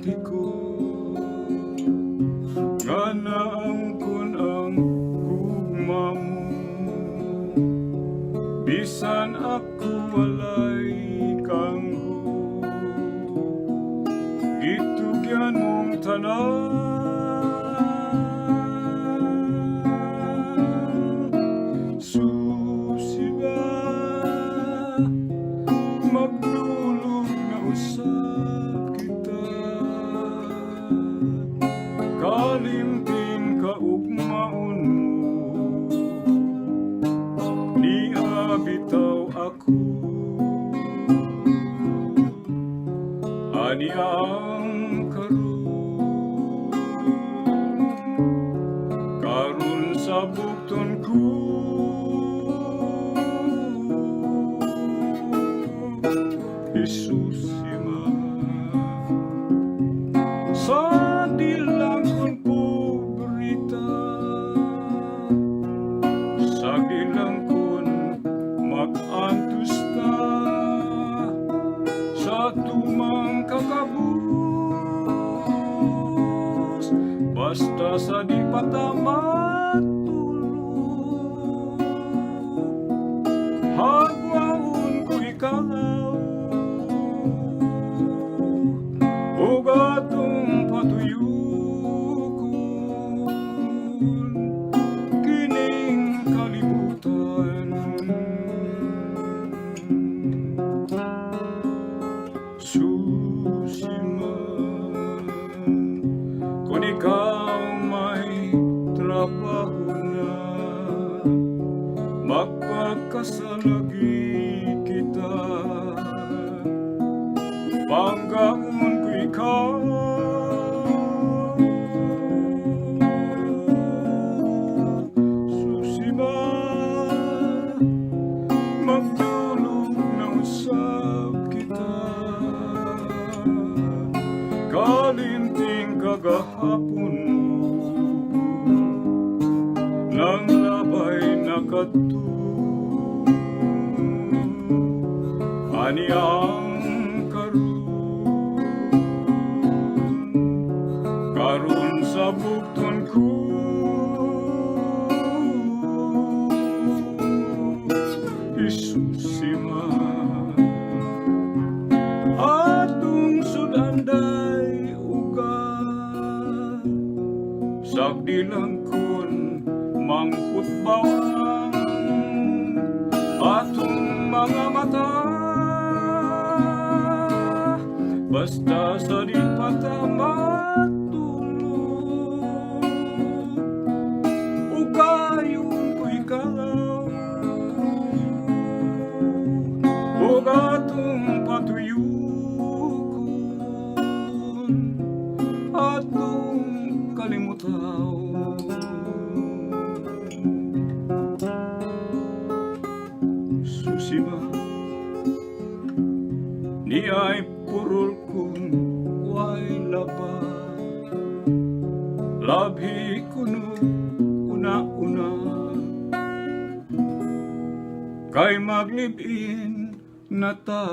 sulti ko nga naangkon ang gugma mo, bisan ako walay kanggo, gitugyan mong tanan. Susi ba magdulog na usap kita, kalimtin kaugmaon mo, ni abitaw ako, ani ang karon sa bukton ko. Jesus ima sa dilang kong pobrita, sa dilang kong mag-antusta, sa tumang kakabus, basta sa di patamat tulog, hagwaon ko ikaw. Atong patuyukon kining kalibutan, susi man kung ikaw may trabaho na, magpagkasalagi kita, panggaon ko ikaw. Susi ba magdulog na usap kita, kalimting kagahapon mo, nang labay nakatu, ani ang karon sa bukton ko. Jesus ima atong sudanday uga, sagdilang kon mangkutbawang atong mga mata, basta sa di patamat tulog, ugayong ko ikaw, ug atong patuyukon, atong kalimutaw. Susi ba ni ay purol kong way laba, labi kuno una-una, kay maglibin na ta.